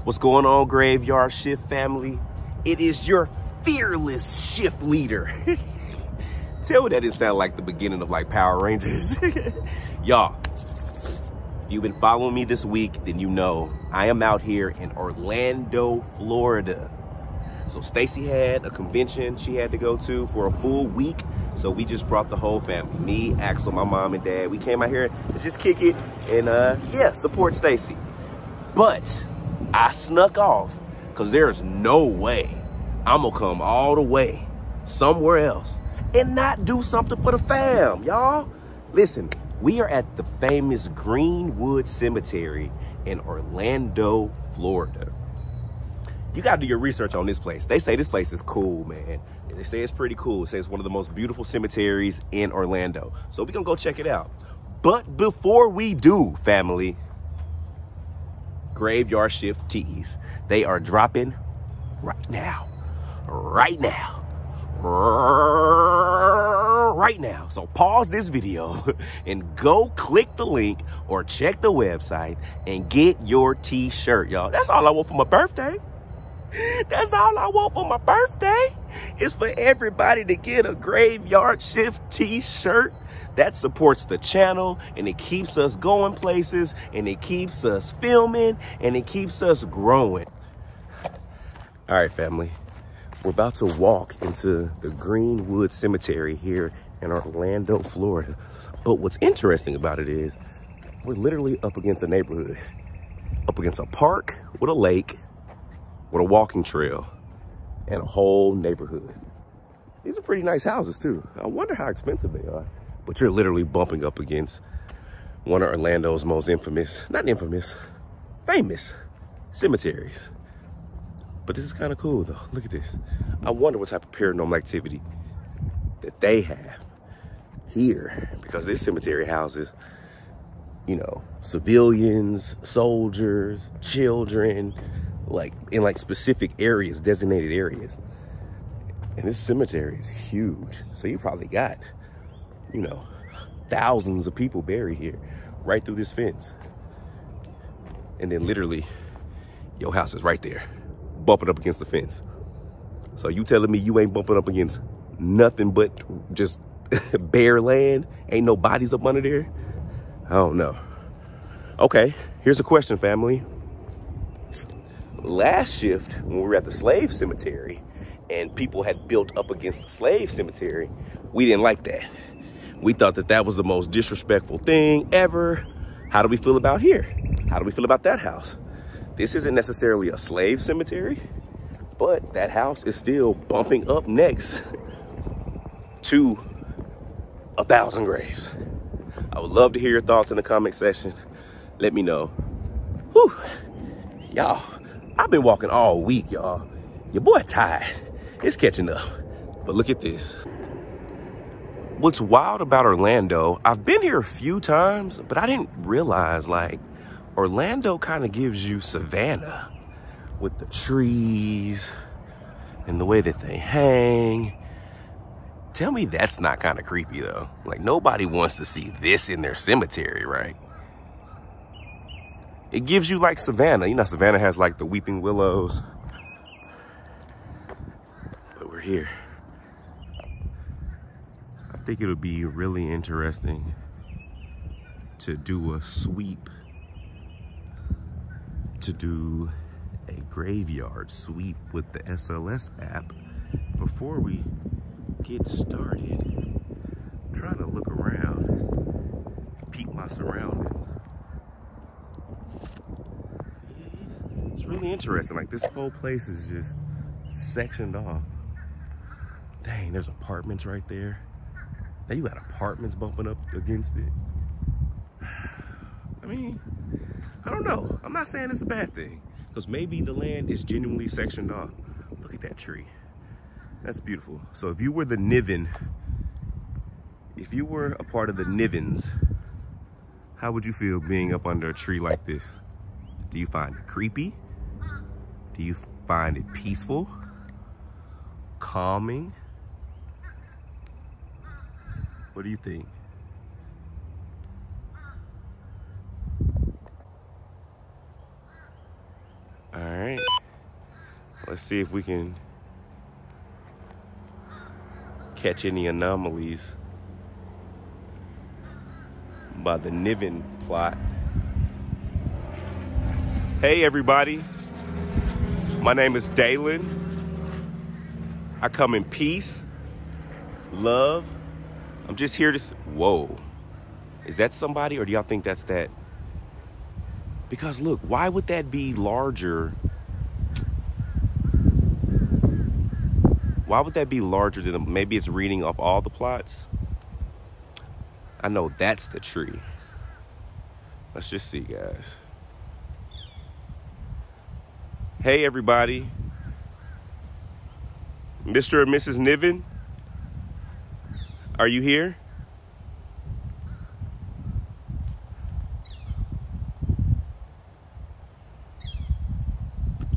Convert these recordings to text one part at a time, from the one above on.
What's going on, Graveyard Shift family? It is your fearless shift leader. Tell me that didn't sound like the beginning of like Power Rangers. Y'all, if you've been following me this week, then you know I am out here in Orlando, Florida. So Stacy had a convention she had to go to for a full week. So we just brought the whole family, me, Axel, my mom and dad. We came out here to just kick it and yeah, support Stacy. But I snuck off because there's no way I'm gonna come all the way somewhere else and not do something for the fam, y'all. Listen, we are at the famous Greenwood Cemetery in Orlando, Florida. You gotta do your research on this place. They say this place is cool, man. They say it's pretty cool. They say it's one of the most beautiful cemeteries in Orlando. So we're gonna go check it out. But before we do, family, Graveyard Shift tees, they are dropping right now. Right now. Right now. So pause this video and go click the link or check the website and get your t-shirt, y'all. That's all I want for my birthday. That's all I want for my birthday. Is for everybody to get a Graveyard Shift t-shirt. That supports the channel and it keeps us going places and it keeps us filming and it keeps us growing. All right, family. We're about to walk into the Greenwood Cemetery here in Orlando, Florida. But what's interesting about it is we're literally up against a neighborhood, up against a park with a lake, with a walking trail, and a whole neighborhood. These are pretty nice houses too. I wonder how expensive they are. But you're literally bumping up against one of Orlando's most famous cemeteries. But this is kind of cool though. Look at this. I wonder what type of paranormal activity that they have here, because this cemetery houses, you know, civilians, soldiers, children, like in like specific areas, designated areas. And this cemetery is huge. So you probably got, you know, thousands of people buried here right through this fence. And then literally your house is right there, bumping up against the fence. So you telling me you ain't bumping up against nothing but just bare land? Ain't no bodies up under there? I don't know. Okay, here's a question, family. Last shift, when we were at the slave cemetery and people had built up against the slave cemetery, we didn't like that. We thought that that was the most disrespectful thing ever. How do we feel about here? How do we feel about that house? This isn't necessarily a slave cemetery, but that house is still bumping up next to 1,000 graves. I would love to hear your thoughts in the comment section. Let me know. Whew. Y'all, I've been walking all week, y'all. Your boy tired. It's catching up. But look at this. What's wild about Orlando, I've been here a few times, but I didn't realize, like, Orlando kind of gives you Savannah with the trees and the way that they hang. Tell me that's not kind of creepy, though. Like, nobody wants to see this in their cemetery, right? It gives you, like, Savannah. You know, Savannah has, like, the weeping willows. But we're here. I think it'll be really interesting to do a sweep, to do a graveyard sweep with the SLS app before we get started. I'm trying to look around, peep my surroundings. It's really interesting. Like, this whole place is just sectioned off. Dang, there's apartments right there. Now you got apartments bumping up against it. I mean, I don't know. I'm not saying it's a bad thing, because maybe the land is genuinely sectioned off. Look at that tree. That's beautiful. So if you were the Niven, if you were a part of the Nivens, how would you feel being up under a tree like this? Do you find it creepy? Do you find it peaceful? Calming? What do you think? All right. Let's see if we can catch any anomalies by the Niven plot. Hey, everybody. My name is Dalen. I come in peace, love. I'm just here to... Whoa. Is that somebody, or do y'all think that's that? Because look, why would that be larger? Why would that be larger than... Maybe it's reading off all the plots? I know that's the tree. Let's just see, guys. Hey, everybody. Mr. and Mrs. Niven, are you here?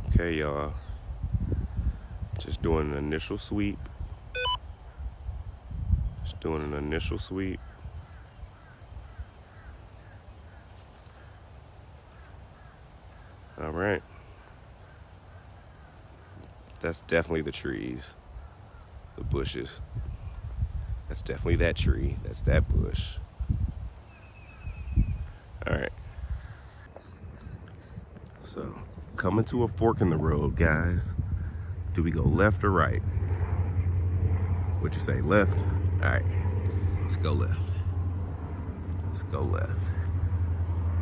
Okay, y'all. Just doing an initial sweep. Just doing an initial sweep. All right. That's definitely the trees, the bushes. That's definitely that tree. That's that bush. All right. So, coming to a fork in the road, guys. Do we go left or right? What'd you say, left? All right, let's go left. Let's go left.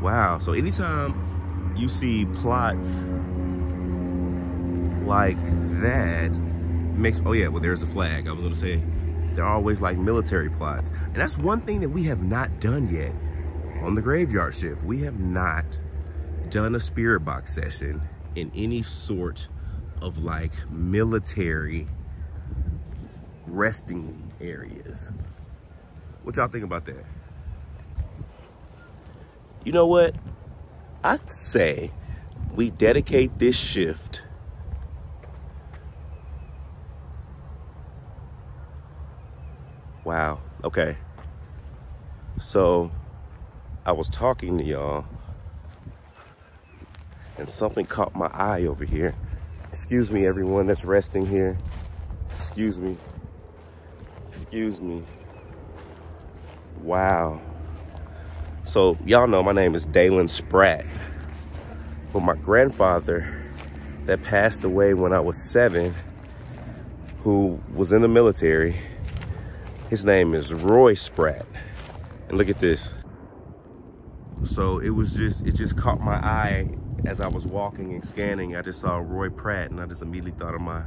Wow, so anytime you see plots like that, makes, oh yeah, well, there's a flag. I was gonna say, they're always like military plots. And that's one thing that we have not done yet on the graveyard shift. We have not done a spirit box session in any sort of like military resting areas. What y'all think about that? You know what? I'd say we dedicate this shift Wow. Okay. So I was talking to y'all and something caught my eye over here. Excuse me, everyone that's resting here. Excuse me. Excuse me. Wow. So y'all know my name is Dalen Spratt. But my grandfather that passed away when I was 7, who was in the military, his name is Roy Spratt. And look at this. So it just caught my eye as I was walking and scanning. I just saw Roy Pratt and I just immediately thought of my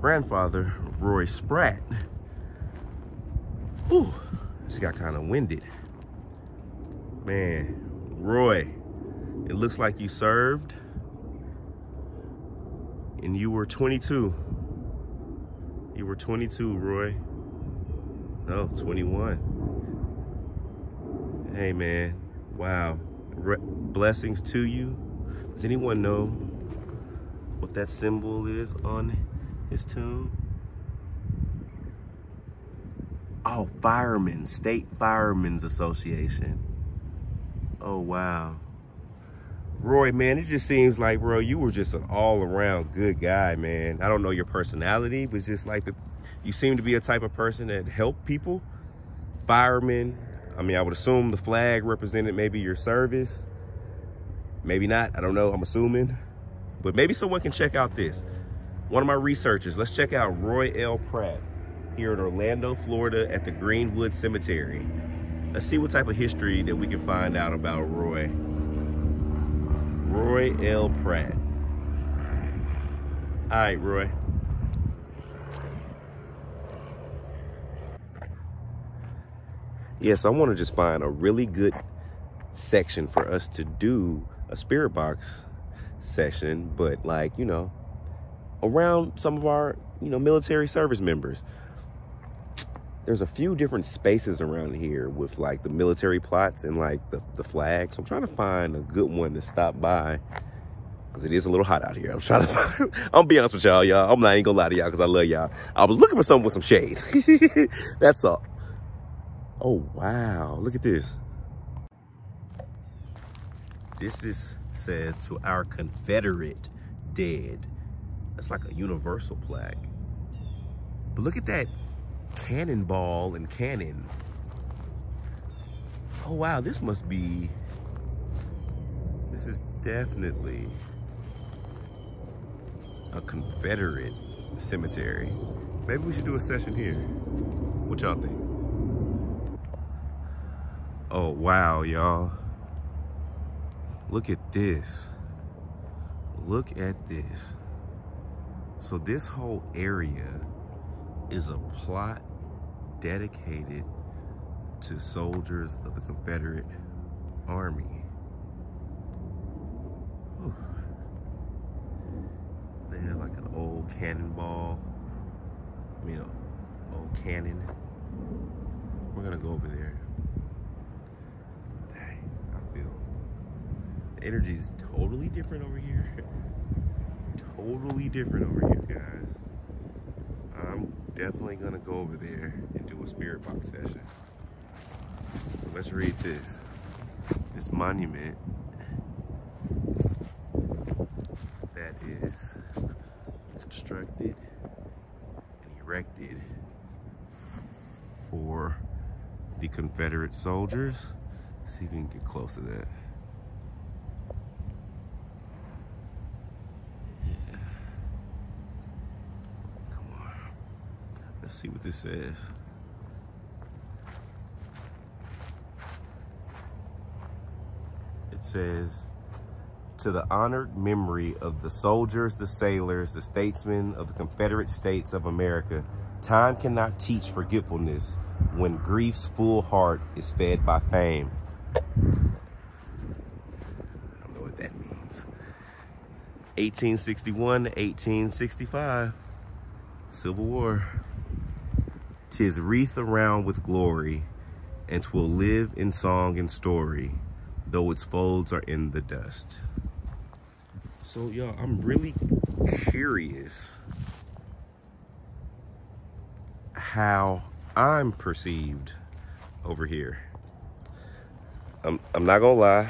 grandfather, Roy Spratt. Ooh, just got kind of winded. Man, Roy, it looks like you served and you were 22. You were 22, Roy. No, 21. Hey, man. Wow. Blessings to you. Does anyone know what that symbol is on his tomb? Oh, Firemen, State Firemen's Association. Oh, wow. Roy, man, it just seems like, bro, you were just an all-around good guy, man. I don't know your personality, but just like you seem to be a type of person that helped people. Firemen. I mean, I would assume the flag represented maybe your service. Maybe not. I don't know. I'm assuming. But maybe someone can check out this. One of my researchers. Let's check out Roy L. Pratt here in Orlando, Florida at the Greenwood Cemetery. Let's see what type of history that we can find out about Roy. Roy L. Pratt. All right, Roy. Yeah, so I want to just find a really good section for us to do a spirit box session, but like, you know, around some of our, you know, military service members. There's a few different spaces around here with like the military plots and like the flags. So I'm trying to find a good one to stop by because it is a little hot out here. I'm trying to find, I'm gonna be honest with y'all, I'm not even gonna lie to y'all because I love y'all. I was looking for something with some shade. That's all. Oh, wow. Look at this. This says to our Confederate dead. That's like a universal plaque. But look at that cannonball and cannon. Oh wow, this is definitely a Confederate cemetery. Maybe we should do a session here. What y'all think? Oh wow, y'all. Look at this. Look at this. So this whole area is a plot dedicated to soldiers of the Confederate Army. Whew. They had like an old cannonball, old cannon. We're gonna go over there. Dang, I feel the energy is totally different over here. Totally different over here, guys. I'm definitely gonna go over there and do a spirit box session. So let's read this. This monument that is constructed and erected for the Confederate soldiers. Let's see if we can get close to that. Yeah. Come on. Let's see what this says. It says, to the honored memory of the soldiers, the sailors, the statesmen of the Confederate States of America, time cannot teach forgetfulness when grief's full heart is fed by fame. I don't know what that means. 1861 to 1865, Civil War. 'Tis wreathed around with glory, and 'twill live in song and story, though its folds are in the dust. So y'all, I'm really curious how I'm perceived over here. I'm not gonna lie,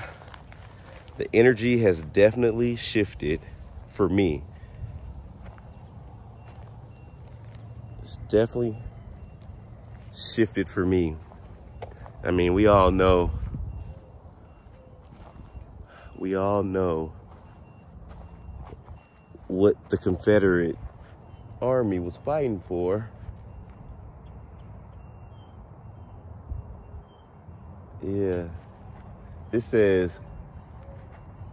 the energy has definitely shifted for me. It's definitely shifted for me. I mean, we all know what the Confederate Army was fighting for. Yeah. This says,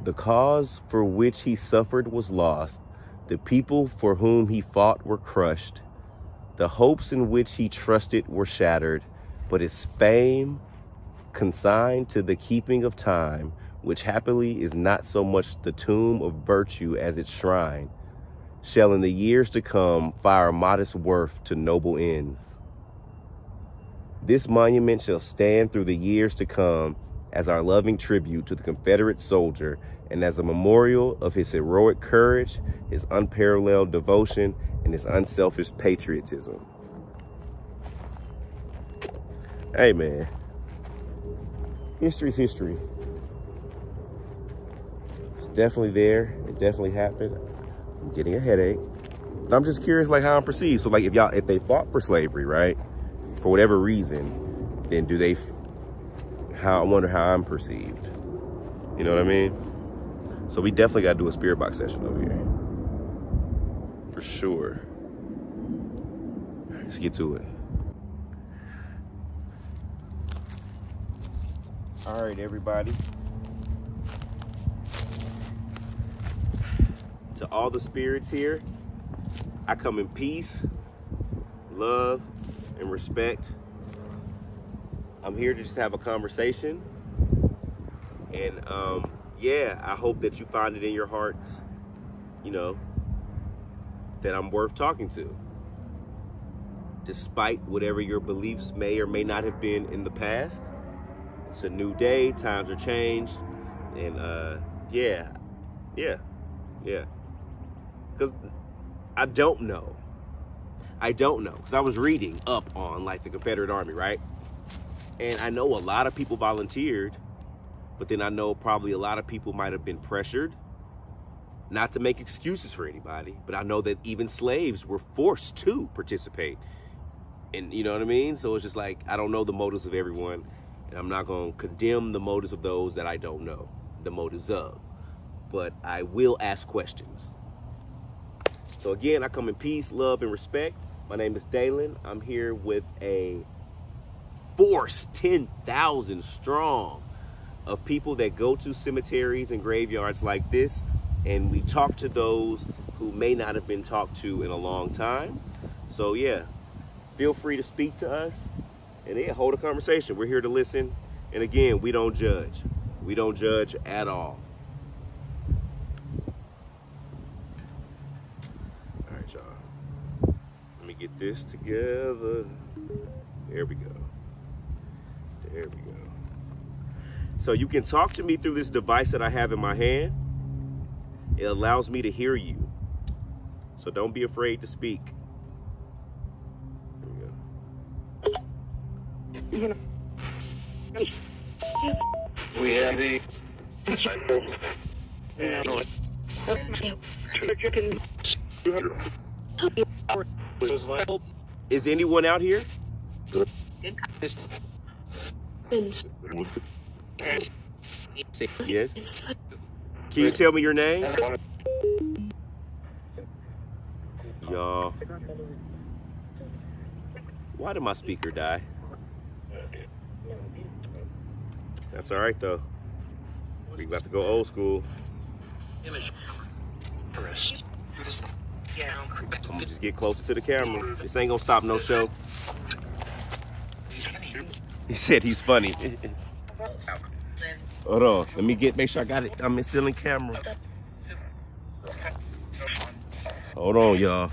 the cause for which he suffered was lost. The people for whom he fought were crushed. The hopes in which he trusted were shattered. But his fame consigned to the keeping of time, which happily is not so much the tomb of virtue as its shrine, shall in the years to come fire modest worth to noble ends. This monument shall stand through the years to come as our loving tribute to the Confederate soldier and as a memorial of his heroic courage, his unparalleled devotion, and his unselfish patriotism. Hey man, history's history. It's definitely there. It definitely happened. I'm getting a headache. But I'm just curious like how I'm perceived. So like if they fought for slavery, right? For whatever reason, then I wonder how I'm perceived. You know what I mean? So we definitely gotta do a spirit box session over here. For sure. Let's get to it. All right, everybody. To all the spirits here, I come in peace, love, and respect. I'm here to just have a conversation. And yeah, I hope that you find it in your hearts, that I'm worth talking to. Despite whatever your beliefs may or may not have been in the past. It's a new day, times are changed. And yeah. Because I don't know. Because I was reading up on like the Confederate Army, right? And I know a lot of people volunteered, but then I know probably a lot of people might have been pressured Not to make excuses for anybody, but I know that even slaves were forced to participate. And you know what I mean? So it's just like, I don't know the motives of everyone, and I'm not going to condemn the motives of those that I don't know the motives of. But I will ask questions. So again, I come in peace, love, and respect. My name is Dalen. I'm here with a force 10,000 strong of people that go to cemeteries and graveyards like this, and we talk to those who may not have been talked to in a long time. So yeah, feel free to speak to us, and yeah, hold a conversation. We're here to listen, and again, we don't judge. We don't judge at all. All right, y'all. Let me get this together. There we go. There we go. So you can talk to me through this device that I have in my hand. It allows me to hear you. So don't be afraid to speak. There we go. We have the Is anyone out here? Yes. Can you tell me your name? Y'all. Why did my speaker die? That's all right though. We got to go old school. I'm gonna just get closer to the camera. This ain't gonna stop no show. He said he's funny. Hold on, let me make sure I got it. I'm still in camera. Hold on, y'all.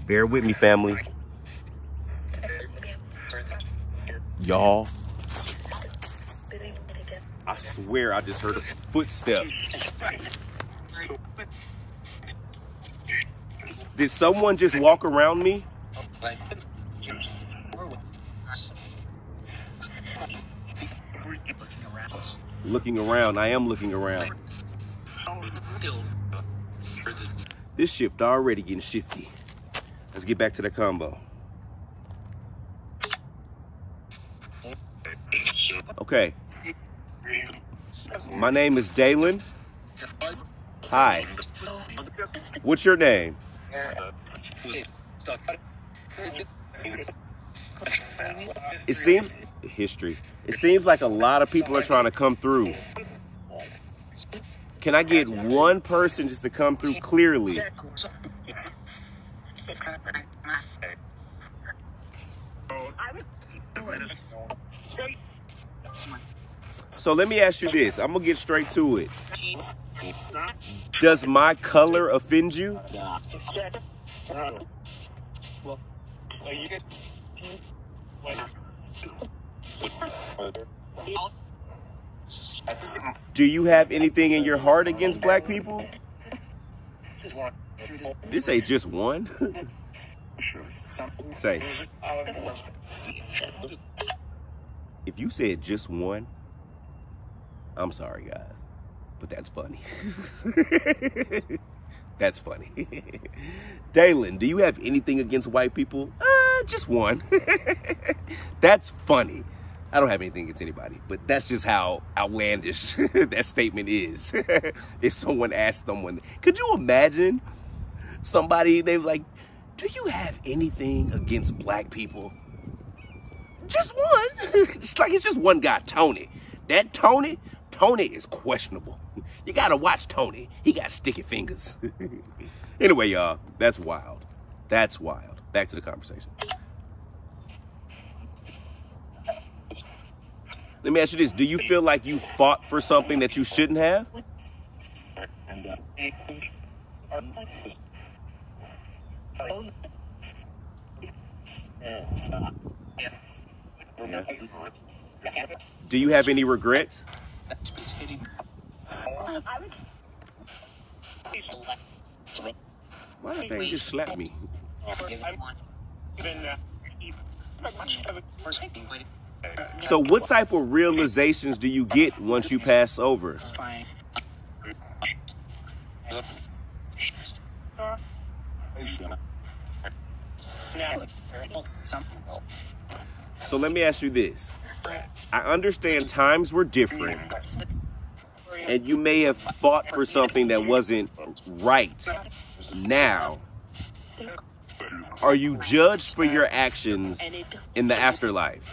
Bear with me, family. Y'all. I swear I just heard a footstep. Did someone just walk around me? Looking around. I am looking around. This shift already getting shifty. Let's get back to the combo. Okay. My name is Dalen. Hi. What's your name? It seems history. It seems like a lot of people are trying to come through. Can I get one person just to come through clearly? So let me ask you this. I'm gonna get straight to it. Does my color offend you? Do you have anything in your heart against black people? This ain't just one. Say. If you said just one, I'm sorry, guys, but that's funny. That's funny. Dalen, do you have anything against white people? Just one. That's funny. I don't have anything against anybody, but that's just how outlandish that statement is. If someone asked someone, could you imagine somebody, they were like, do you have anything against black people? Just one. It's like it's just one guy, Tony. That Tony is questionable. You gotta watch Tony. He got sticky fingers. Anyway, y'all, that's wild. That's wild. Back to the conversation. Let me ask you this. Do you feel like you fought for something that you shouldn't have? Yeah. Do you have any regrets? Why did they just slap me? So what type of realizations do you get once you pass over? So let me ask you this. I understand times were different, and you may have fought for something that wasn't right. Now, are you judged for your actions in the afterlife?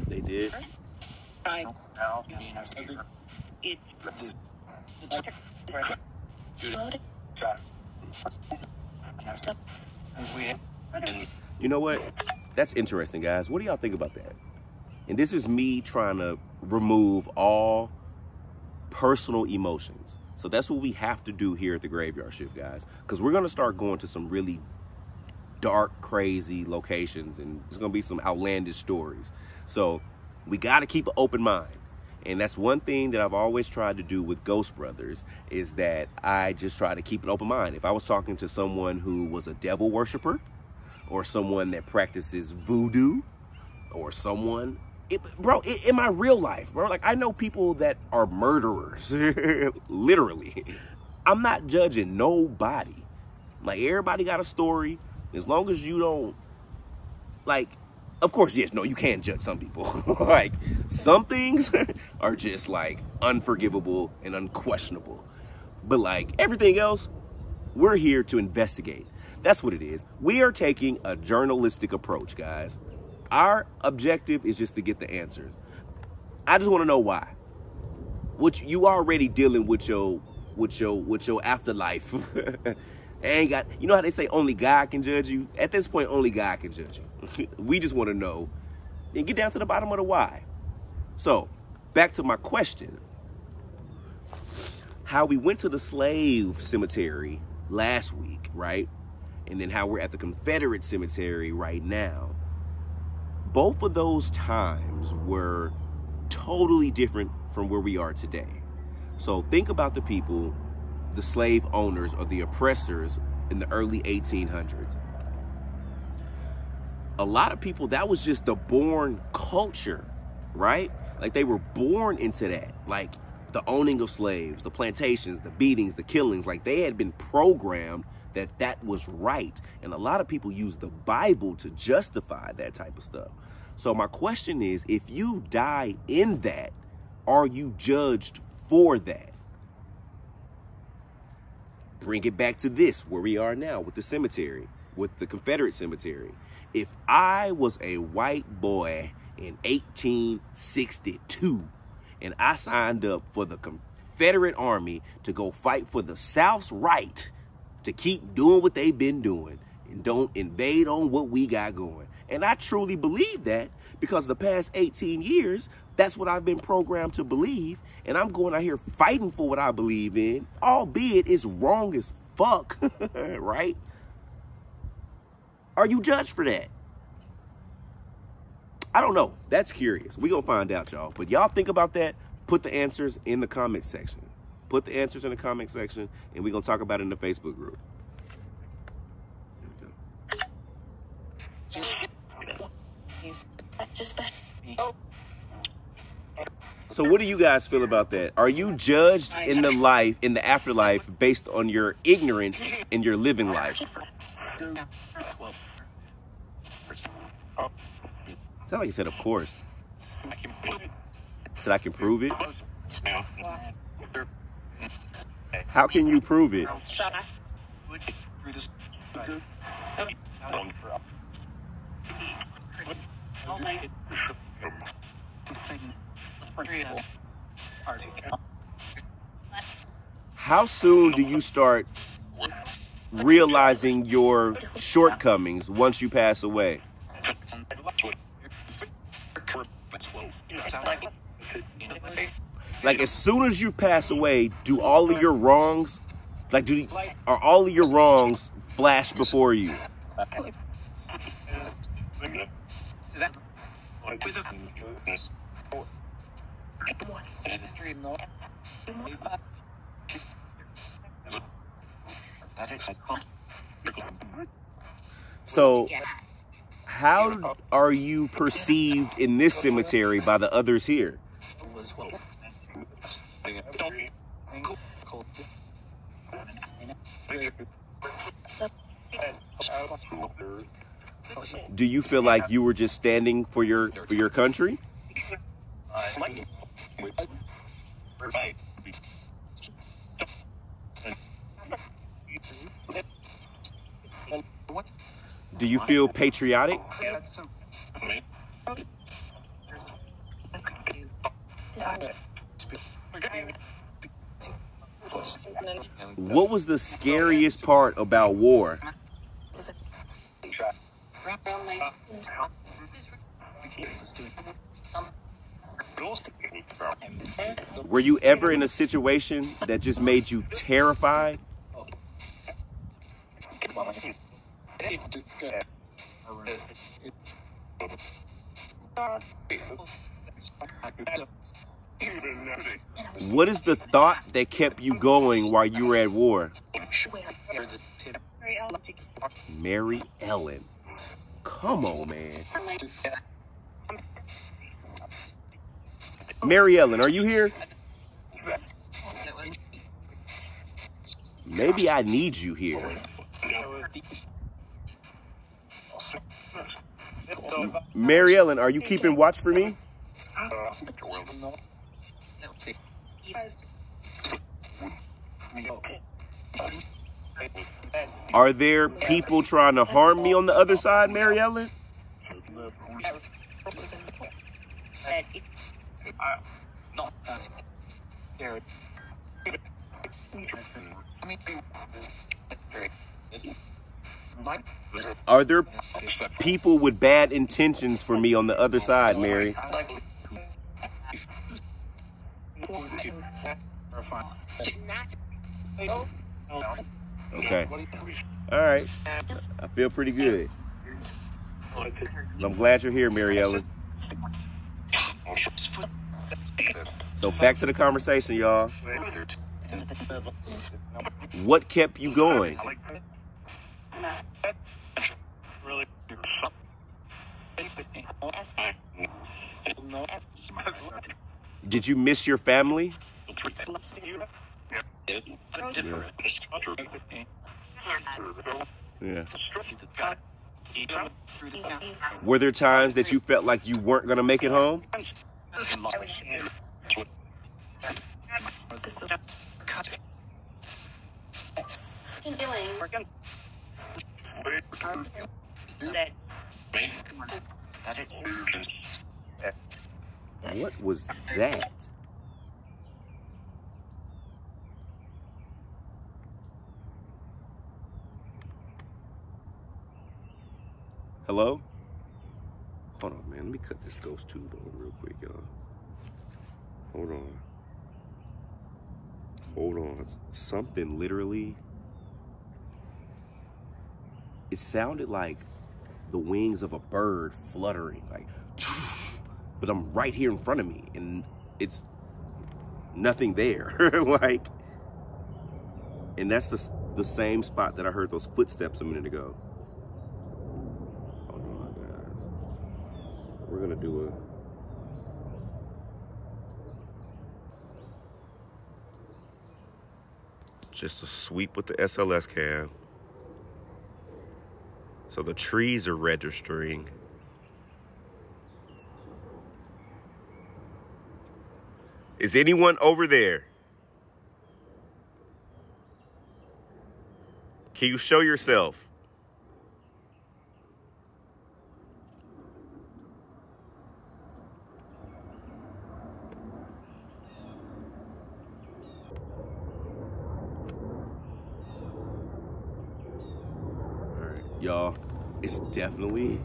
They did? You know what? That's interesting, guys. What do y'all think about that? And this is me trying to remove all personal emotions. So that's what we have to do here at the Graveyard Shift, guys. Because we're going to start going to some really dark, crazy locations. And there's going to be some outlandish stories. So we got to keep an open mind. And that's one thing that I've always tried to do with Ghost Brothers, is that I just try to keep an open mind. If I was talking to someone who was a devil worshiper, or someone that practices voodoo, or someone, in my real life, bro, like I know people that are murderers, literally. I'm not judging nobody. Like, everybody got a story. As long as you don't, like, of course, yes, no, you can judge some people. Like, some things are just, like, unforgivable and unquestionable. But, like, everything else, we're here to investigate. That's what it is. We are taking a journalistic approach, guys. Our objective is just to get the answers. I just want to know why. Which you already dealing with your afterlife. Ain't got, you know how they say only God can judge you? At this point, only God can judge you. We just want to know and get down to the bottom of the why. So, back to my question. How we went to the slave cemetery last week, right? And then how we're at the Confederate cemetery right now. Both of those times were totally different from where we are today. So think about the people, the slave owners or the oppressors in the early 1800s. A lot of people, that was just the born culture, right? Like, they were born into that. Like, the owning of slaves, the plantations, the beatings, the killings, like they had been programmed that was right. And a lot of people use the Bible to justify that type of stuff. So my question is, if you die in that, are you judged for that? Bring it back to this, where we are now with the cemetery, with the Confederate cemetery. If I was a white boy in 1862 and I signed up for the Confederate Army to go fight for the South's right to keep doing what they've been doing and don't invade on what we got going. And I truly believe that, because the past 18 years, that's what I've been programmed to believe. And I'm going out here fighting for what I believe in, albeit it's wrong as fuck, right? Are you judged for that? I don't know. That's curious. We're going to find out, y'all. But y'all think about that. Put the answers in the comment section. Put the answers in the comment section, and we're going to talk about it in the Facebook group. So what do you guys feel about that? Are you judged in the afterlife based on your ignorance in your living life? Sound like you said, of course. Said I can prove it? How can you prove it? How soon do you start realizing your shortcomings once you pass away? Like, as soon as you pass away, do all of your wrongs, like, are all of your wrongs flash before you? So How are you perceived in this cemetery by the others here? Do you feel like you were just standing for your country? Do you feel patriotic? What was the scariest part about war? Were you ever in a situation that just made you terrified? What is the thought that kept you going while you were at war? Mary Ellen. Come on, man. Mary Ellen, are you here? Maybe I need you here. Mary Ellen, are you keeping watch for me? Are there people trying to harm me on the other side, Mary Ellen? Are there people with bad intentions for me on the other side, Mary? Okay. All right. I feel pretty good. I'm glad you're here, Mary Ellen. So back to the conversation, y'all. What kept you going? Did you miss your family? Yeah. Were there times that you felt like you weren't going to make it home? What was that? Hello? Hold on, man. Let me cut this ghost tube on real quick, y'all. Hold on. Hold on. Something literally... It sounded like the wings of a bird fluttering, like... But I'm right here in front of me, and it's nothing there. Like... And that's the same spot that I heard those footsteps a minute ago. We're gonna do just a sweep with the SLS cam. So the trees are registering. Is anyone over there? Can you show yourself? Y'all, it's definitely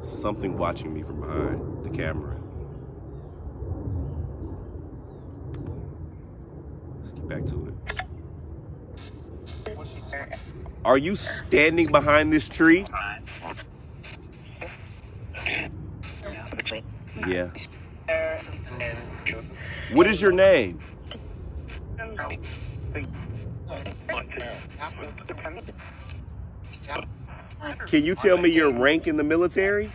something watching me from behind the camera. Let's get back to it. Are you standing behind this tree? Yeah. What is your name? Can you tell me your rank in the military?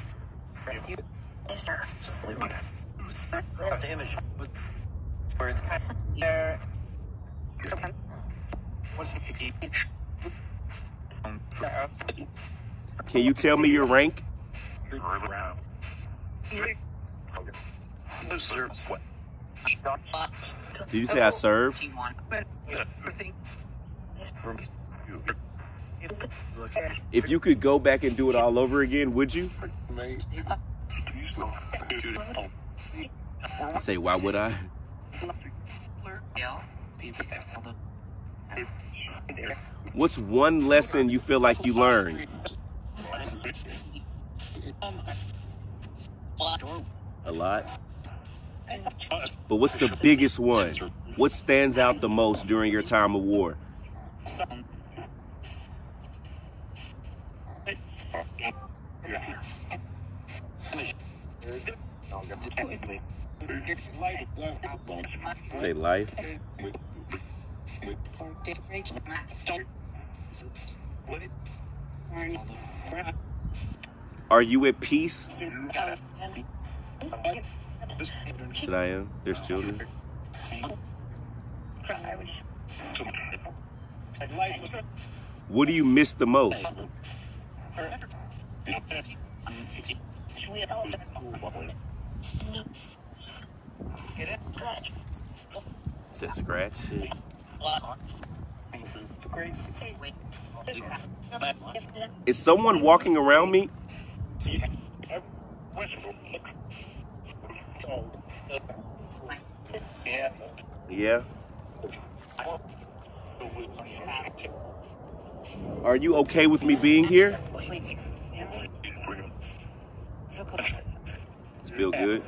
Can you tell me your rank? Did you say I served? If you could go back and do it all over again, would you? Say, why would I? What's one lesson you feel like you learned? A lot? But what's the biggest one? What stands out the most during your time of war? Say life. Are you at peace? Said I am. There's children. What do you miss the most? Said scratch. Is someone walking around me? Yeah. Are you okay with me being here? Does it feel good?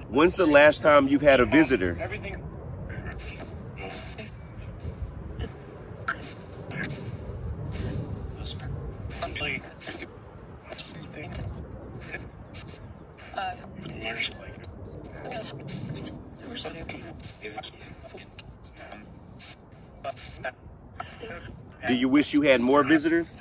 When's the last time you've had a visitor? Do you wish you had more visitors?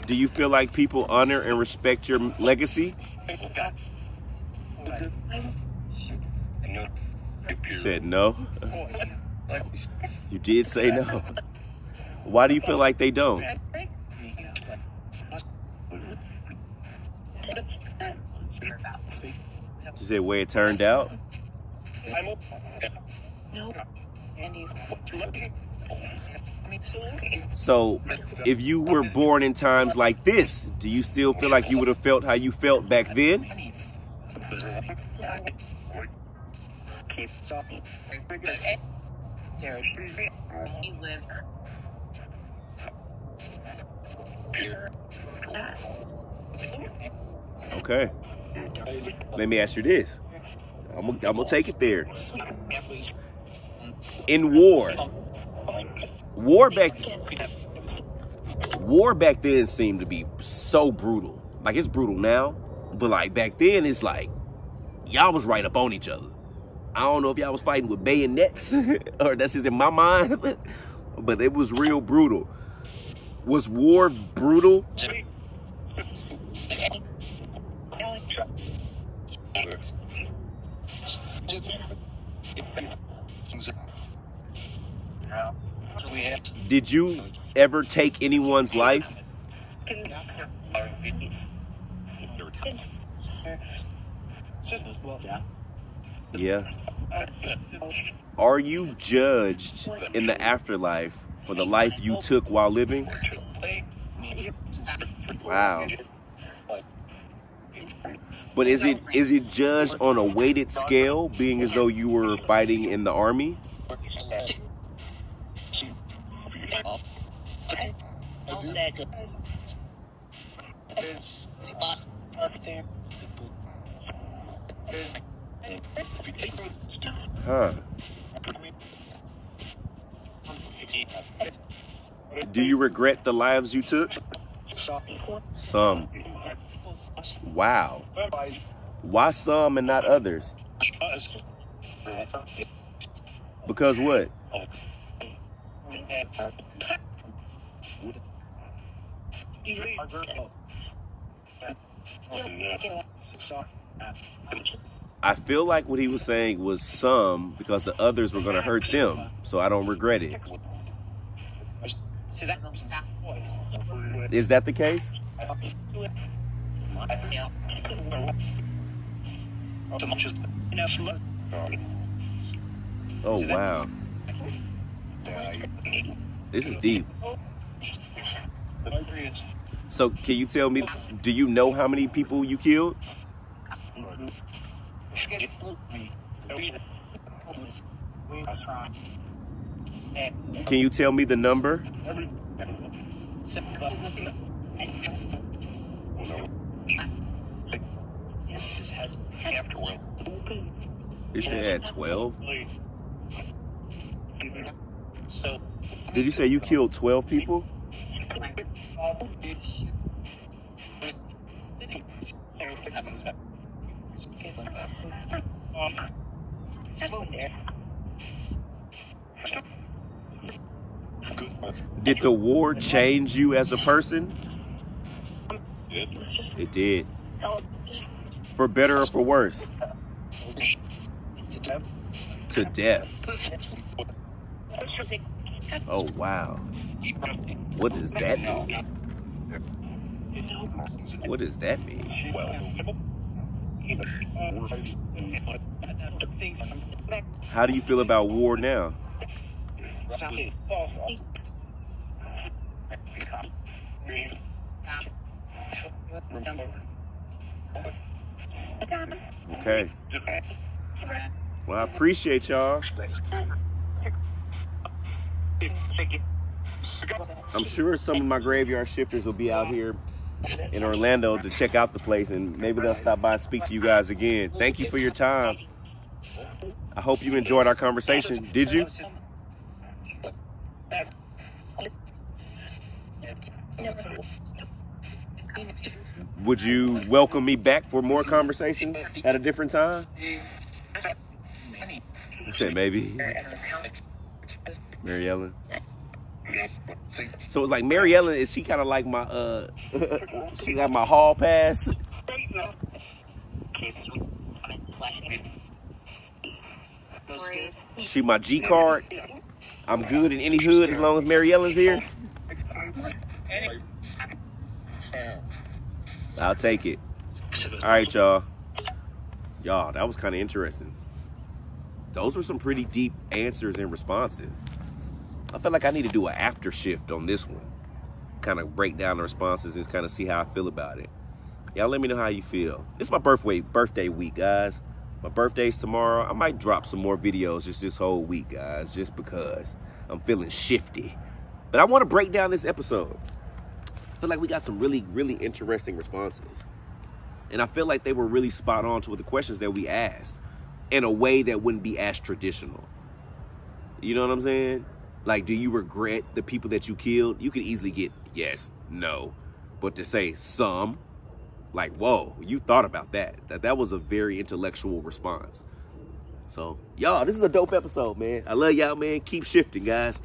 Do you feel like people honor and respect your legacy? You said no. You did say no. Why do you feel like they don't? Is it the way it turned out? So, if you were born in times like this, do you still feel like you would have felt how you felt back then? Okay. Let me ask you this. I'm gonna take it there. In war back then seemed to be so brutal. Like, it's brutal now, but like back then it's like y'all was right up on each other. I don't know if y'all was fighting with bayonets or that's just in my mind, but it was real brutal. Was war brutal? Did you ever take anyone's life? Yeah. Are you judged in the afterlife for the life you took while living? Wow. But is it judged on a weighted scale, being as though you were fighting in the army? Huh. Do you regret the lives you took? Some. Wow. Why some and not others? Because what? I feel like what he was saying was some because the others were going to hurt them, so I don't regret it. Is that the case? Oh, wow. This is deep. So, can you tell me, do you know how many people you killed? Can you tell me the number? It said 12. Did you say you killed 12 people? Did the war change you as a person? It did. For better or for worse? To death. Oh, wow. What does that mean? What does that mean? How do you feel about war now? Okay. Well, I appreciate y'all. I'm sure some of my graveyard shifters will be out here in Orlando to check out the place, and maybe they'll stop by and speak to you guys again. Thank you for your time. I hope you enjoyed our conversation. Did you? Would you welcome me back for more conversations at a different time? I said maybe. Mary Ellen. So it's like Mary Ellen, is she kind of like my she got my hall pass? She my G card. I'm good in any hood as long as Mary Ellen's here. I'll take it. All right, y'all. Y'all, that was kind of interesting. Those were some pretty deep answers and responses. I feel like I need to do an after shift on this one. Kind of break down the responses and kind of see how I feel about it. Y'all let me know how you feel. It's my birthday week, guys. My birthday's tomorrow. I might drop some more videos just this whole week, guys, just because I'm feeling shifty. But I want to break down this episode. I feel like we got some really, really interesting responses. And I feel like they were really spot on to the questions that we asked in a way that wouldn't be as traditional. You know what I'm saying? Like, do you regret the people that you killed? You could easily get yes, no. But to say some, like, whoa, you thought about that. That was a very intellectual response. So, y'all, this is a dope episode, man. I love y'all, man. Keep shifting, guys.